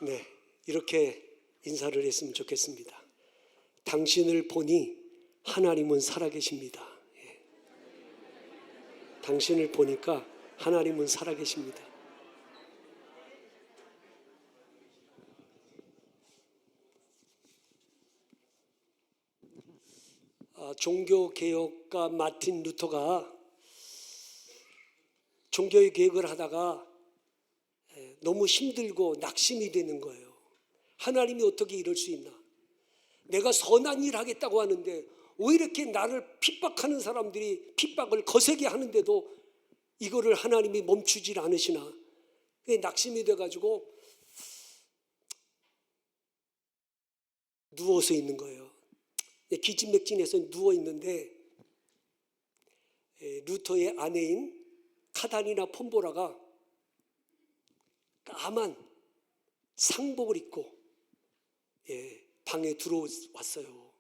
네, 이렇게 인사를 했으면 좋겠습니다. 당신을 보니 하나님은 살아계십니다. 예. 당신을 보니까 하나님은 살아계십니다. 종교개혁가 마틴 루터가 종교의 개혁을 하다가 너무 힘들고 낙심이 되는 거예요. 하나님이 어떻게 이럴 수 있나? 내가 선한 일 하겠다고 하는데 왜 이렇게 나를 핍박하는 사람들이 핍박을 거세게 하는데도 이거를 하나님이 멈추질 않으시나? 그게 낙심이 돼가지고 누워서 있는 거예요. 기진맥진해서 누워 있는데 루터의 아내인 카다리나 폼보라가 까만 상복을 입고 방에 들어왔어요.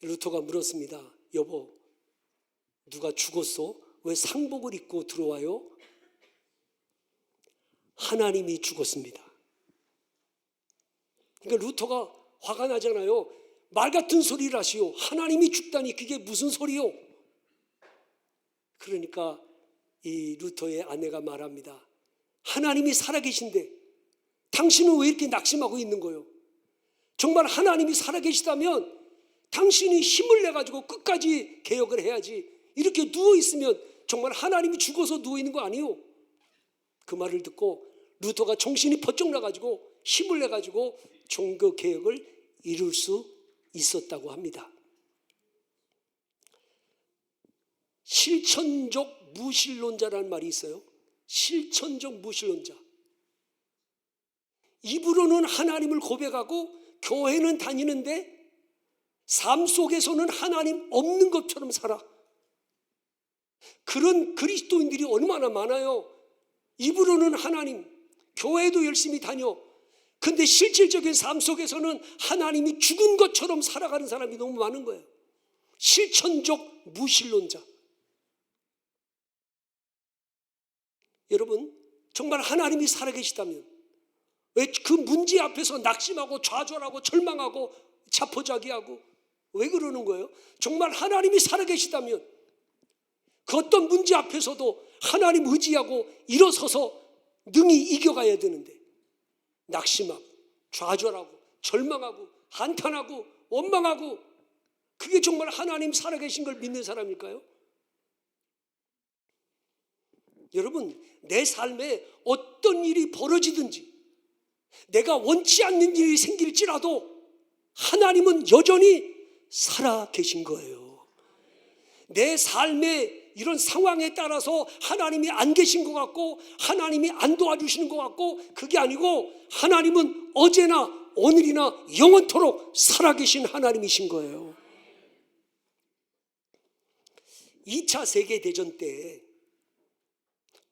루터가 물었습니다. 여보, 누가 죽었어? 왜 상복을 입고 들어와요? 하나님이 죽었습니다. 그러니까 루터가 화가 나잖아요. 말 같은 소리를 하시오. 하나님이 죽다니 그게 무슨 소리요? 그러니까 이 루터의 아내가 말합니다. 하나님이 살아계신데 당신은 왜 이렇게 낙심하고 있는 거예요? 정말 하나님이 살아계시다면 당신이 힘을 내가지고 끝까지 개혁을 해야지. 이렇게 누워있으면 정말 하나님이 죽어서 누워있는 거 아니에요? 그 말을 듣고 루터가 정신이 번쩍 나가지고 힘을 내가지고 종교 개혁을 이룰 수 있었다고 합니다. 실천적 무신론자라는 말이 있어요. 실천적 무신론자. 입으로는 하나님을 고백하고 교회는 다니는데 삶 속에서는 하나님 없는 것처럼 살아. 그런 그리스도인들이 얼마나 많아요. 입으로는 하나님, 교회도 열심히 다녀. 근데 실질적인 삶 속에서는 하나님이 죽은 것처럼 살아가는 사람이 너무 많은 거예요. 실천적 무신론자. 여러분, 정말 하나님이 살아계시다면 왜 그 문제 앞에서 낙심하고 좌절하고 절망하고 자포자기하고 왜 그러는 거예요? 정말 하나님이 살아계시다면 그 어떤 문제 앞에서도 하나님 의지하고 일어서서 능히 이겨가야 되는데 낙심하고 좌절하고 절망하고 한탄하고 원망하고 그게 정말 하나님 살아계신 걸 믿는 사람일까요? 여러분, 내 삶에 어떤 일이 벌어지든지 내가 원치 않는 일이 생길지라도 하나님은 여전히 살아계신 거예요. 내 삶의 이런 상황에 따라서 하나님이 안 계신 것 같고 하나님이 안 도와주시는 것 같고 그게 아니고 하나님은 어제나 오늘이나 영원토록 살아계신 하나님이신 거예요. 2차 세계대전 때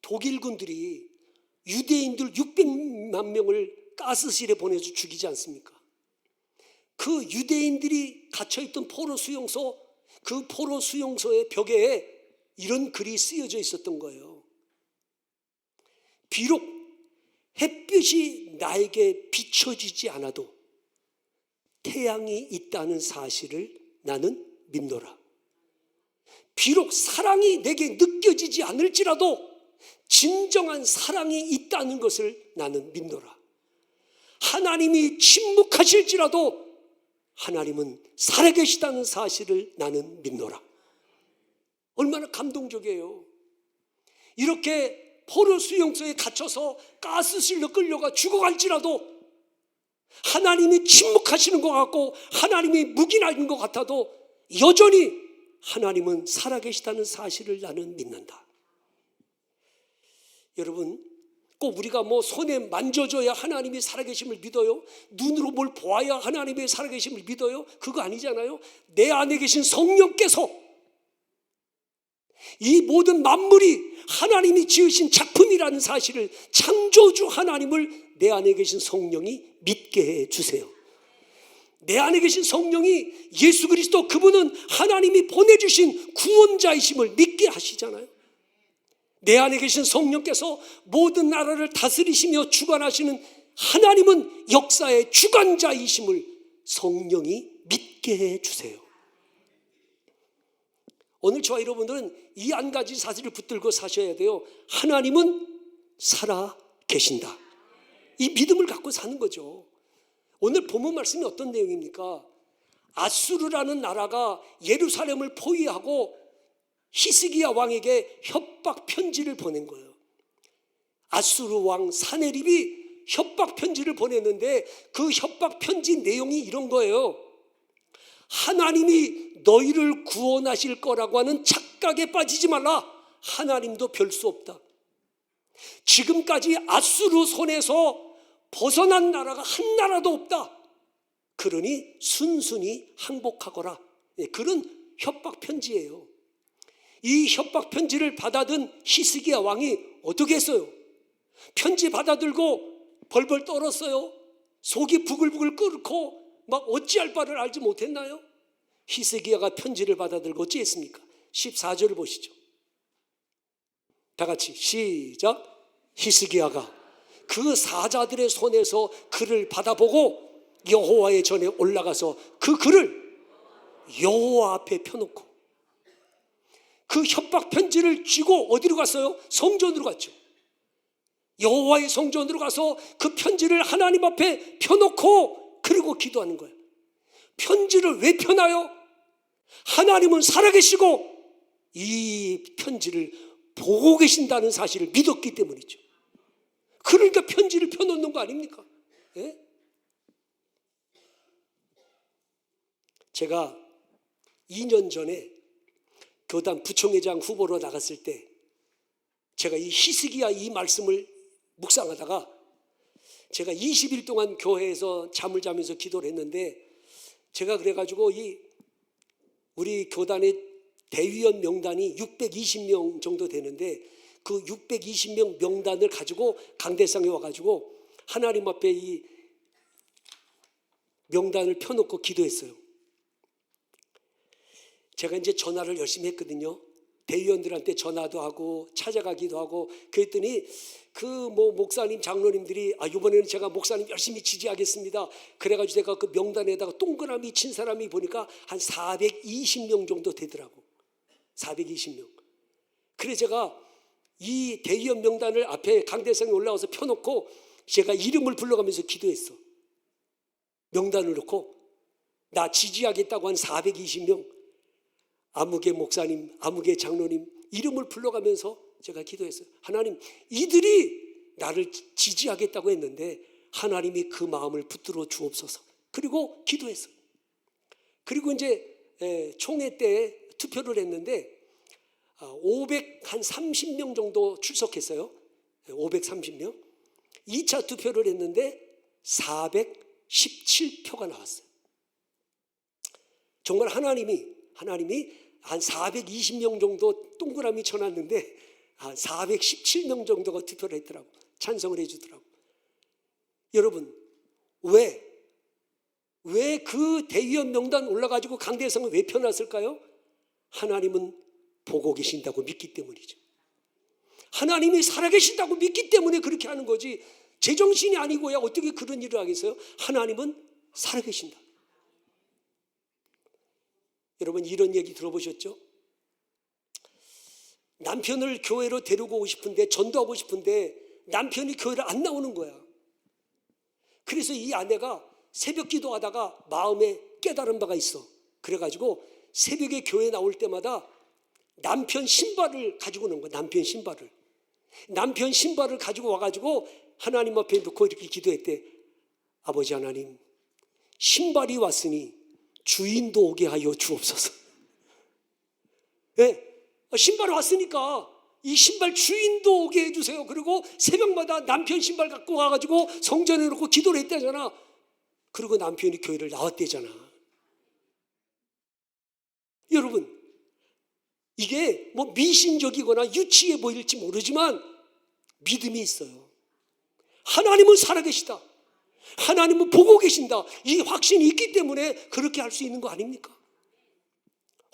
독일군들이 유대인들 600만 명을 가스실에 보내서 죽이지 않습니까? 그 유대인들이 갇혀있던 포로 수용소, 그 포로 수용소의 벽에 이런 글이 쓰여져 있었던 거예요. 비록 햇빛이 나에게 비춰지지 않아도 태양이 있다는 사실을 나는 믿노라. 비록 사랑이 내게 느껴지지 않을지라도 진정한 사랑이 있다는 것을 나는 믿노라. 하나님이 침묵하실지라도 하나님은 살아계시다는 사실을 나는 믿노라. 얼마나 감동적이에요. 이렇게 포로 수용소에 갇혀서 가스실로 끌려가 죽어갈지라도 하나님이 침묵하시는 것 같고 하나님이 묵인하는 것 같아도 여전히 하나님은 살아계시다는 사실을 나는 믿는다. 여러분, 꼭 우리가 손에 만져줘야 하나님이 살아계심을 믿어요? 눈으로 뭘 보아야 하나님의 살아계심을 믿어요? 그거 아니잖아요. 내 안에 계신 성령께서 이 모든 만물이 하나님이 지으신 작품이라는 사실을 창조주 하나님을 내 안에 계신 성령이 믿게 해주세요. 내 안에 계신 성령이 예수 그리스도 그분은 하나님이 보내주신 구원자이심을 믿게 하시잖아요. 내 안에 계신 성령께서 모든 나라를 다스리시며 주관하시는 하나님은 역사의 주관자이심을 성령이 믿게 해주세요. 오늘 저와 여러분들은 이 한 가지 사실을 붙들고 사셔야 돼요. 하나님은 살아 계신다. 이 믿음을 갖고 사는 거죠. 오늘 본문 말씀이 어떤 내용입니까? 아수르라는 나라가 예루살렘을 포위하고 히스기야 왕에게 협박 편지를 보낸 거예요. 아수르 왕 사네립이 협박 편지를 보냈는데 그 협박 편지 내용이 이런 거예요. 하나님이 너희를 구원하실 거라고 하는 착각에 빠지지 말라. 하나님도 별 수 없다. 지금까지 아수르 손에서 벗어난 나라가 한 나라도 없다. 그러니 순순히 항복하거라. 그런 협박 편지예요. 이 협박 편지를 받아든 히스기야 왕이 어떻게 했어요? 편지 받아들고 벌벌 떨었어요. 속이 부글부글 끓고 막 어찌할 바를 알지 못했나요? 히스기야가 편지를 받아들고 어찌 했습니까? 14절을 보시죠. 다 같이 시작. 히스기야가 그 사자들의 손에서 글을 받아보고 여호와의 전에 올라가서 그 글을 여호와 앞에 펴놓고 그 협박 편지를 쥐고 어디로 갔어요? 성전으로 갔죠. 여호와의 성전으로 가서 그 편지를 하나님 앞에 펴놓고 그리고 기도하는 거예요. 편지를 왜 펴나요? 하나님은 살아계시고 이 편지를 보고 계신다는 사실을 믿었기 때문이죠. 그러니까 편지를 펴놓는 거 아닙니까? 예? 제가 2년 전에 교단 부총회장 후보로 나갔을 때 제가 이 히스기야 이 말씀을 묵상하다가 제가 20일 동안 교회에서 잠을 자면서 기도를 했는데 제가 그래가지고 우리 교단의 대위원 명단이 620명 정도 되는데 그 620명 명단을 가지고 강대상에 와가지고 하나님 앞에 이 명단을 펴놓고 기도했어요. 제가 이제 전화를 열심히 했거든요. 대의원들한테 전화도 하고 찾아가기도 하고 그랬더니 목사님 장로님들이 이번에는 제가 목사님 열심히 지지하겠습니다. 그래가지고 제가 그 명단에다가 동그라미 친 사람이 보니까 한 420명 정도 되더라고. 420명. 그래 제가 이 대의원 명단을 앞에 강대상에 올라와서 펴놓고 제가 이름을 불러가면서 기도했어. 명단을 놓고 나 지지하겠다고 한 420명 아무개 목사님, 아무개 장로님 이름을 불러가면서 제가 기도했어요. 하나님, 이들이 나를 지지하겠다고 했는데 하나님이 그 마음을 붙들어 주옵소서. 그리고 기도했어요. 그리고 이제 총회 때 투표를 했는데 530명 정도 출석했어요. 530명. 2차 투표를 했는데 417표가 나왔어요. 정말 하나님이 한 420명 정도 동그라미 쳐놨는데 417명 정도가 투표를 했더라고. 찬성을 해주더라고. 여러분, 왜 그 대의원 명단 올라가지고 강대상을 왜 펴놨을까요? 하나님은 보고 계신다고 믿기 때문이죠. 하나님이 살아계신다고 믿기 때문에 그렇게 하는 거지 제정신이 아니고야 어떻게 그런 일을 하겠어요? 하나님은 살아계신다. 여러분 이런 얘기 들어보셨죠? 남편을 교회로 데리고 오고 싶은데 전도하고 싶은데 남편이 교회를 안 나오는 거야. 그래서 이 아내가 새벽 기도하다가 마음에 깨달은 바가 있어. 그래가지고 새벽에 교회 나올 때마다 남편 신발을 가지고 오는 거야. 남편 신발을 가지고 와가지고 하나님 앞에 놓고 이렇게 기도했대. 아버지 하나님, 신발이 왔으니 주인도 오게 하여 주옵소서. 네, 신발 왔으니까 이 신발 주인도 오게 해주세요. 그리고 새벽마다 남편 신발 갖고 와가지고 성전에 놓고 기도를 했다잖아. 그리고 남편이 교회를 나왔대잖아. 여러분, 이게 뭐 미신적이거나 유치해 보일지 모르지만 믿음이 있어요. 하나님은 살아계시다. 하나님은 보고 계신다. 이 확신이 있기 때문에 그렇게 할 수 있는 거 아닙니까?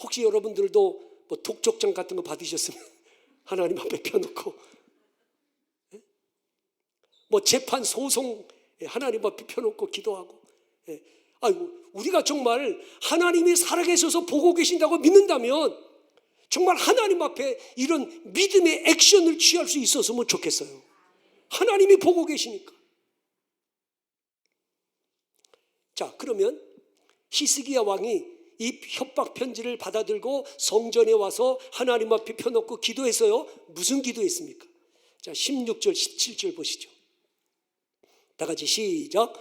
혹시 여러분들도 뭐 독촉장 같은 거 받으셨으면 하나님 앞에 펴놓고 뭐 재판 소송 하나님 앞에 펴놓고 기도하고. 아이고, 우리가 정말 하나님이 살아계셔서 보고 계신다고 믿는다면 정말 하나님 앞에 이런 믿음의 액션을 취할 수 있었으면 좋겠어요. 하나님이 보고 계시니까. 자, 그러면 히스기야 왕이 이 협박 편지를 받아들고 성전에 와서 하나님 앞에 펴놓고 기도했어요. 무슨 기도했습니까? 자, 16절 17절 보시죠. 다 같이 시작.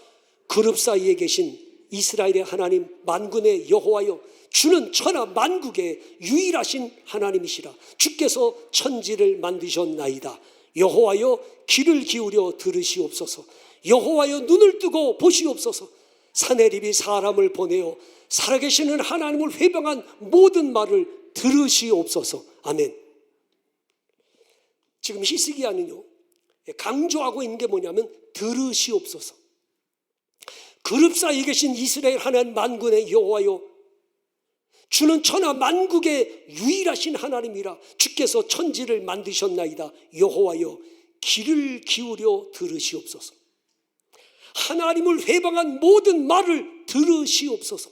그룹 사이에 계신 이스라엘의 하나님 만군의 여호와여, 주는 천하 만국의 유일하신 하나님이시라. 주께서 천지를 만드셨나이다. 여호와여, 귀를 기울여 들으시옵소서. 여호와여, 눈을 뜨고 보시옵소서. 사내립이 사람을 보내어 살아계시는 하나님을 회방한 모든 말을 들으시옵소서. 아멘. 지금 히스기야는요, 강조하고 있는 게 뭐냐면 들으시옵소서. 그룹 사이에 계신 이스라엘 하나님 만군의 여호와여, 주는 천하 만국의 유일하신 하나님이라. 주께서 천지를 만드셨나이다. 여호와여, 귀를 기울여 들으시옵소서. 하나님을 회방한 모든 말을 들으시옵소서.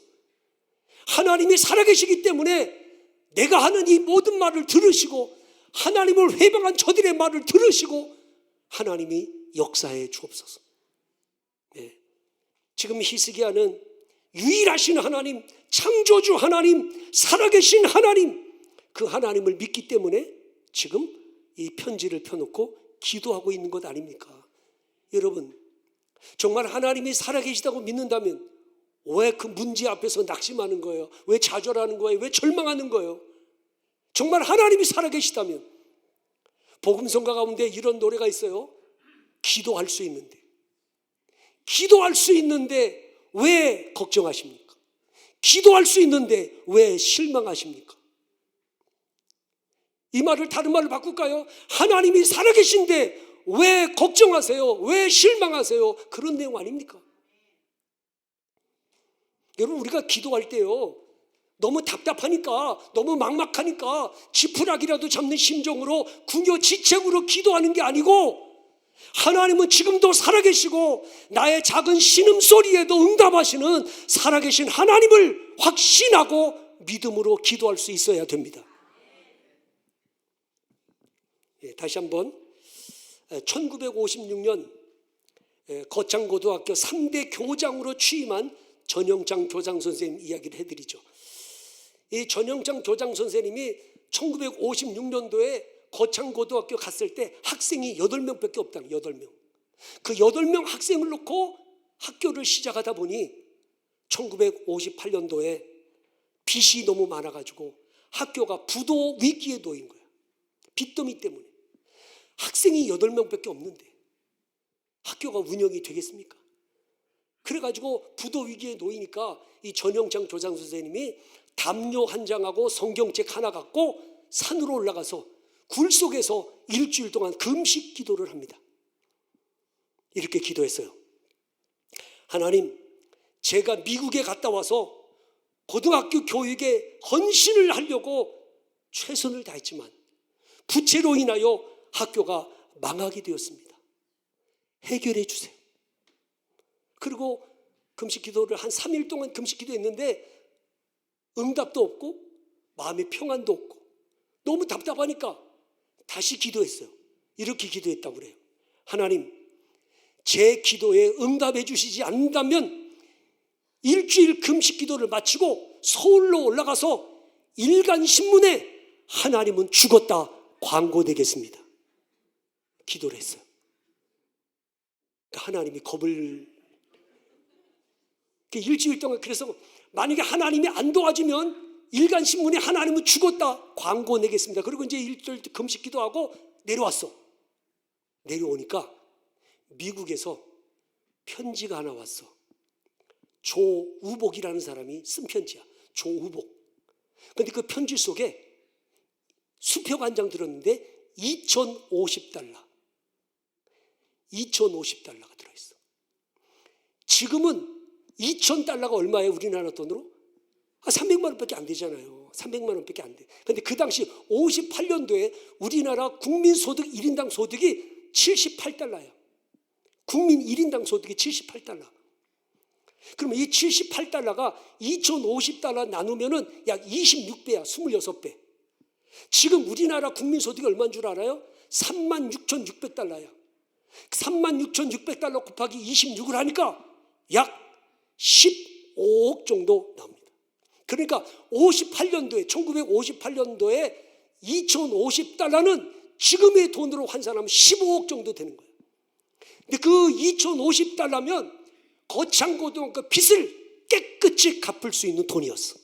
하나님이 살아계시기 때문에 내가 하는 이 모든 말을 들으시고 하나님을 회방한 저들의 말을 들으시고 하나님이 역사해 주옵소서. 네. 지금 히스기야는 유일하신 하나님, 창조주 하나님, 살아계신 하나님, 그 하나님을 믿기 때문에 지금 이 편지를 펴놓고 기도하고 있는 것 아닙니까? 여러분, 정말 하나님이 살아계시다고 믿는다면 왜 그 문제 앞에서 낙심하는 거예요? 왜 좌절하는 거예요? 왜 절망하는 거예요? 정말 하나님이 살아계시다면. 복음성가 가운데 이런 노래가 있어요. 기도할 수 있는데, 기도할 수 있는데 왜 걱정하십니까? 기도할 수 있는데 왜 실망하십니까? 이 말을 다른 말로 바꿀까요? 하나님이 살아계신데 왜 걱정하세요? 왜 실망하세요? 그런 내용 아닙니까? 여러분, 우리가 기도할 때요, 너무 답답하니까, 너무 막막하니까 지푸라기라도 잡는 심정으로 궁여지책으로 기도하는 게 아니고, 하나님은 지금도 살아계시고 나의 작은 신음소리에도 응답하시는 살아계신 하나님을 확신하고 믿음으로 기도할 수 있어야 됩니다. 다시 한번 1956년 거창고등학교 3대 교장으로 취임한 전영창 교장 선생님 이야기를 해드리죠. 이 전영창 교장 선생님이 1956년도에 거창고등학교 갔을 때 학생이 8명밖에 없다. 8명. 그 8명 학생을 놓고 학교를 시작하다 보니 1958년도에 빚이 너무 많아가지고 학교가 부도 위기에 놓인 거야. 빚더미 때문에. 학생이 8명밖에 없는데 학교가 운영이 되겠습니까? 그래가지고 부도 위기에 놓이니까 이 전영창 교장 선생님이 담요 한 장하고 성경책 하나 갖고 산으로 올라가서 굴 속에서 일주일 동안 금식 기도를 합니다. 이렇게 기도했어요. 하나님, 제가 미국에 갔다 와서 고등학교 교육에 헌신을 하려고 최선을 다했지만 부채로 인하여 학교가 망하게 되었습니다. 해결해 주세요. 그리고 금식 기도를 한 3일 동안 금식 기도했는데 응답도 없고 마음의 평안도 없고 너무 답답하니까 다시 기도했어요. 이렇게 기도했다고 그래요. 하나님, 제 기도에 응답해 주시지 않는다면 일주일 금식 기도를 마치고 서울로 올라가서 일간신문에 하나님은 죽었다 광고되겠습니다. 기도를 했어요. 하나님이 겁을 일주일 동안, 그래서 만약에 하나님이 안 도와주면 일간신문에 하나님은 죽었다 광고 내겠습니다. 그리고 이제 일주일 금식 기도하고 내려왔어. 내려오니까 미국에서 편지가 하나 왔어. 조우복이라는 사람이 쓴 편지야. 조우복. 근데 그 편지 속에 수표가 한 장 들었는데 2,050달러. 2,050달러가 들어있어. 지금은 2,000달러가 얼마예요? 우리나라 돈으로? 300만 원밖에 안 되잖아요. 300만 원밖에 안 돼. 근데 그 당시 58년도에 우리나라 국민소득 1인당 소득이 78달러야. 국민 1인당 소득이 78달러. 그러면 이 78달러가 2,050달러 나누면은 약 26배야, 26배. 지금 우리나라 국민 소득이 얼마인 줄 알아요? 36,600달러야. 36,600달러 곱하기 26을 하니까 약 15억 정도 나옵니다. 그러니까 58년도에 1958년도에 2,050달러는 지금의 돈으로 환산하면 15억 정도 되는 거예요. 근데 그 2,050달러면 거창고등학교 빚을 깨끗이 갚을 수 있는 돈이었어.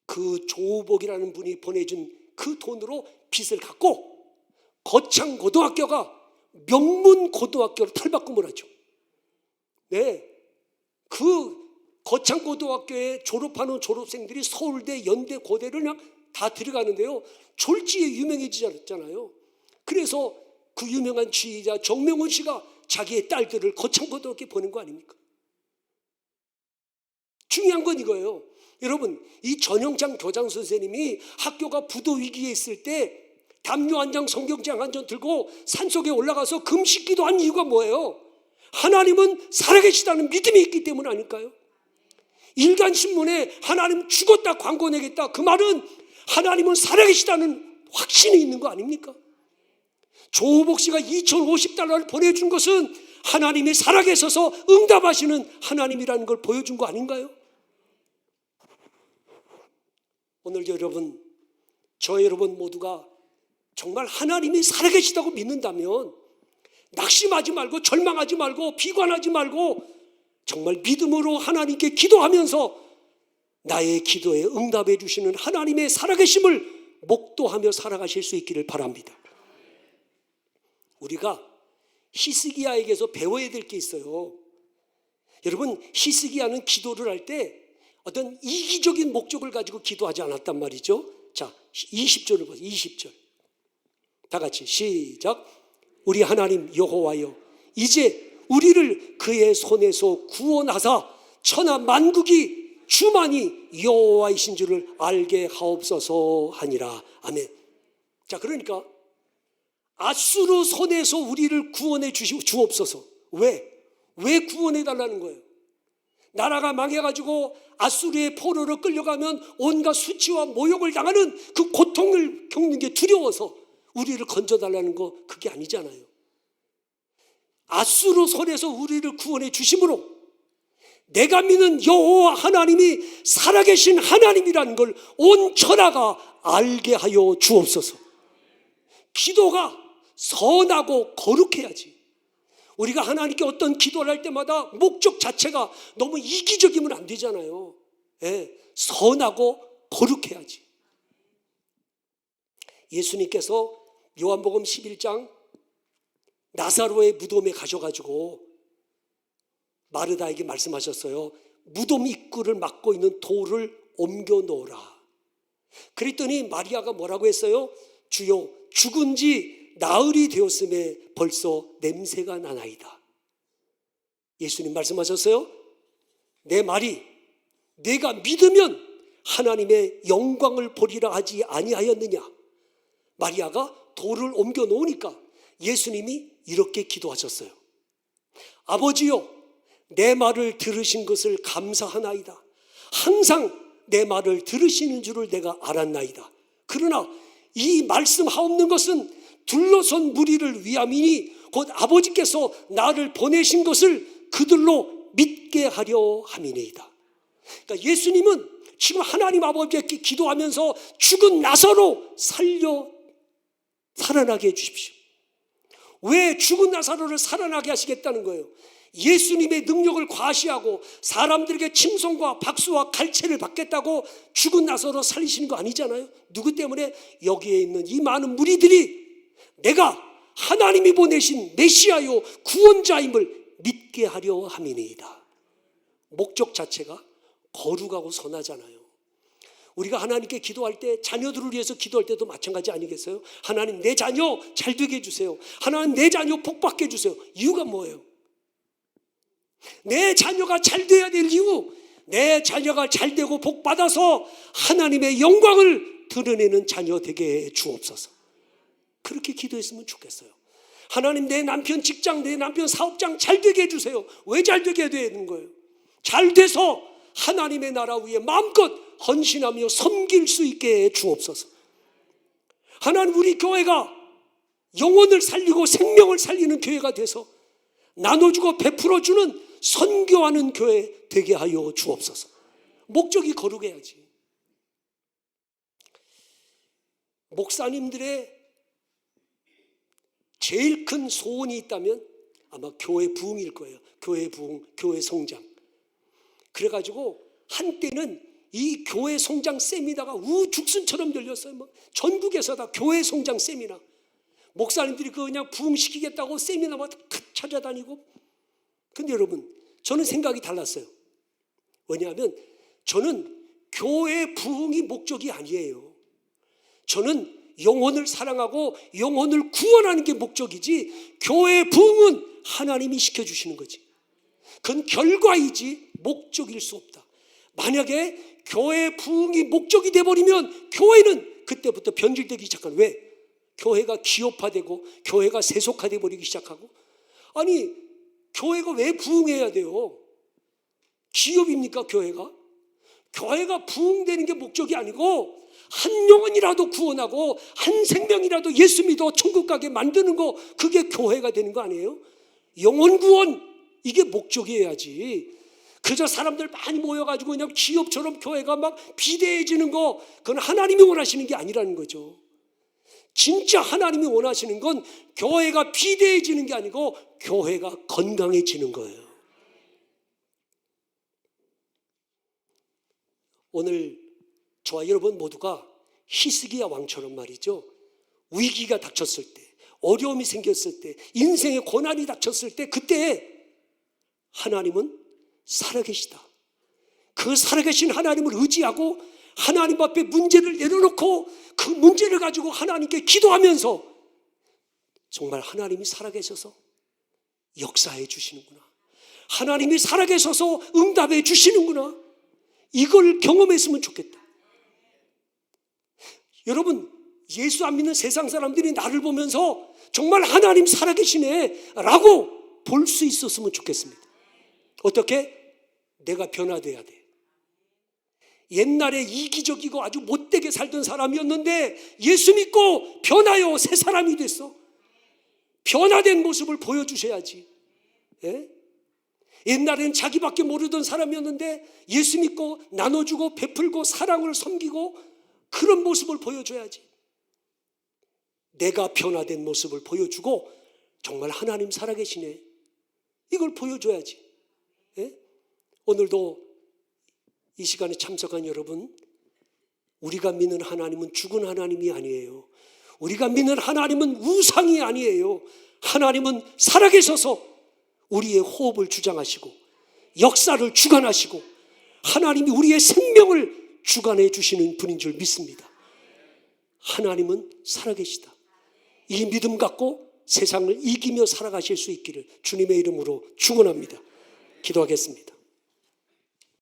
그 조복이라는 분이 보내준 그 돈으로 빚을 갚고 거창고등학교가 명문고등학교로 탈바꿈을 하죠. 네, 그 거창고등학교에 졸업하는 졸업생들이 서울대, 연대, 고대를 그냥 다 들어가는데요. 졸지에 유명해지잖아요. 그래서 그 유명한 지휘자 정명훈 씨가 자기의 딸들을 거창고등학교에 보낸 거 아닙니까? 중요한 건 이거예요. 여러분, 이 전영창 교장 선생님이 학교가 부도 위기에 있을 때 담요 한 장, 성경책 한 장 들고 산속에 올라가서 금식 기도한 이유가 뭐예요? 하나님은 살아계시다는 믿음이 있기 때문 아닐까요? 일간신문에 하나님 죽었다 광고 내겠다, 그 말은 하나님은 살아계시다는 확신이 있는 거 아닙니까? 조호복 씨가 2,050달러를 보내준 것은 하나님이 살아계셔서 응답하시는 하나님이라는 걸 보여준 거 아닌가요? 오늘 여러분, 저 여러분 모두가 정말 하나님이 살아계시다고 믿는다면 낙심하지 말고 절망하지 말고 비관하지 말고 정말 믿음으로 하나님께 기도하면서 나의 기도에 응답해 주시는 하나님의 살아계심을 목도하며 살아가실 수 있기를 바랍니다. 우리가 히스기야에게서 배워야 될 게 있어요. 여러분, 히스기야는 기도를 할 때 어떤 이기적인 목적을 가지고 기도하지 않았단 말이죠. 자, 20절을 보세요. 20절. 다 같이 시작. 우리 하나님 여호와여, 이제 우리를 그의 손에서 구원하사 천하 만국이 주만이 여호와이신 줄을 알게 하옵소서 하니라. 아멘. 자, 그러니까 아수르 손에서 우리를 구원해 주옵소서. 왜 구원해 달라는 거예요? 나라가 망해가지고 아수르의 포로로 끌려가면 온갖 수치와 모욕을 당하는 그 고통을 겪는 게 두려워서 우리를 건져달라는 거, 그게 아니잖아요. 아수르 손에서 우리를 구원해 주심으로 내가 믿는 여호와 하나님이 살아계신 하나님이라는 걸 온 천하가 알게 하여 주옵소서. 기도가 선하고 거룩해야지. 우리가 하나님께 어떤 기도를 할 때마다 목적 자체가 너무 이기적이면 안 되잖아요. 예, 선하고 거룩해야지. 예수님께서 요한복음 11장 나사로의 무덤에 가셔가지고 마르다에게 말씀하셨어요. 무덤 입구를 막고 있는 돌을 옮겨 놓으라. 그랬더니 마리아가 뭐라고 했어요? 주여, 죽은 지 나흘이 되었음에 벌써 냄새가 나나이다. 예수님 말씀하셨어요. 내 말이 내가 믿으면 하나님의 영광을 보리라 하지 아니하였느냐. 마리아가 돌을 옮겨 놓으니까 예수님이 이렇게 기도하셨어요. 아버지요, 내 말을 들으신 것을 감사하나이다. 항상 내 말을 들으시는 줄을 내가 알았나이다. 그러나 이 말씀하옵는 것은 둘러선 무리를 위함이니 곧 아버지께서 나를 보내신 것을 그들로 믿게 하려 함이니이다. 그러니까 예수님은 지금 하나님 아버지께 기도하면서 죽은 나사로 살아나게 해주십시오. 왜 죽은 나사로를 살아나게 하시겠다는 거예요? 예수님의 능력을 과시하고 사람들에게 칭송과 박수와 갈채를 받겠다고 죽은 나사로 살리시는 거 아니잖아요. 누구 때문에? 여기에 있는 이 많은 무리들이 내가 하나님이 보내신 메시아요 구원자임을 믿게 하려 함이니이다. 목적 자체가 거룩하고 선하잖아요. 우리가 하나님께 기도할 때, 자녀들을 위해서 기도할 때도 마찬가지 아니겠어요? 하나님, 내 자녀 잘 되게 해주세요. 하나님, 내 자녀 복 받게 해주세요. 이유가 뭐예요? 내 자녀가 잘 돼야 될 이유, 내 자녀가 잘 되고 복 받아서 하나님의 영광을 드러내는 자녀 되게 해 주옵소서. 그렇게 기도했으면 좋겠어요. 하나님, 내 남편 직장, 내 남편 사업장 잘 되게 해주세요. 왜 잘 되게 해야 되는 거예요? 잘 돼서 하나님의 나라 위에 마음껏 헌신하며 섬길 수 있게 해 주옵소서. 하나님, 우리 교회가 영혼을 살리고 생명을 살리는 교회가 돼서 나눠주고 베풀어주는 선교하는 교회 되게 하여 주옵소서. 목적이 거룩해야지. 목사님들의 제일 큰 소원이 있다면 아마 교회 부흥일 거예요. 교회 부흥, 교회 성장. 그래가지고 한때는 이 교회 성장 세미나가 우죽순처럼 열렸어요. 뭐 전국에서 다 교회 성장 세미나. 목사님들이 그냥 부흥시키겠다고 세미나마다 찾아다니고. 근데 여러분, 저는 생각이 달랐어요. 왜냐하면 저는 교회 부흥이 목적이 아니에요. 저는 영혼을 사랑하고 영혼을 구원하는 게 목적이지, 교회 부흥은 하나님이 시켜주시는 거지. 그건 결과이지 목적일 수 없다. 만약에 교회 부흥이 목적이 돼버리면 교회는 그때부터 변질되기 시작한. 왜? 교회가 기업화되고 교회가 세속화돼 버리기 시작하고. 아니, 교회가 왜 부흥해야 돼요? 기업입니까 교회가? 교회가 부흥되는 게 목적이 아니고 한 영혼이라도 구원하고 한 생명이라도 예수 믿어 천국 가게 만드는 거, 그게 교회가 되는 거 아니에요? 영혼 구원, 이게 목적이어야지. 그저 사람들 많이 모여가지고 그냥 기업처럼 교회가 막 비대해지는 거, 그건 하나님이 원하시는 게 아니라는 거죠. 진짜 하나님이 원하시는 건 교회가 비대해지는 게 아니고 교회가 건강해지는 거예요. 오늘 저와 여러분 모두가 히스기야 왕처럼 말이죠, 위기가 닥쳤을 때, 어려움이 생겼을 때, 인생의 고난이 닥쳤을 때, 그때 하나님은 살아계시다. 그 살아계신 하나님을 의지하고 하나님 앞에 문제를 내려놓고 그 문제를 가지고 하나님께 기도하면서 정말 하나님이 살아계셔서 역사해 주시는구나, 하나님이 살아계셔서 응답해 주시는구나, 이걸 경험했으면 좋겠다. 여러분, 예수 안 믿는 세상 사람들이 나를 보면서 정말 하나님 살아계시네 라고 볼 수 있었으면 좋겠습니다. 어떻게? 내가 변화돼야 돼. 옛날에 이기적이고 아주 못되게 살던 사람이었는데 예수 믿고 변하여 새 사람이 됐어. 변화된 모습을 보여주셔야지. 예? 옛날에는 자기밖에 모르던 사람이었는데 예수 믿고 나눠주고 베풀고 사랑을 섬기고 그런 모습을 보여줘야지. 내가 변화된 모습을 보여주고 정말 하나님 살아계시네, 이걸 보여줘야지. 예? 오늘도 이 시간에 참석한 여러분, 우리가 믿는 하나님은 죽은 하나님이 아니에요. 우리가 믿는 하나님은 우상이 아니에요. 하나님은 살아계셔서 우리의 호흡을 주장하시고 역사를 주관하시고 하나님이 우리의 생명을 주관해 주시는 분인 줄 믿습니다. 하나님은 살아계시다. 이 믿음 갖고 세상을 이기며 살아가실 수 있기를 주님의 이름으로 축원합니다. 기도하겠습니다.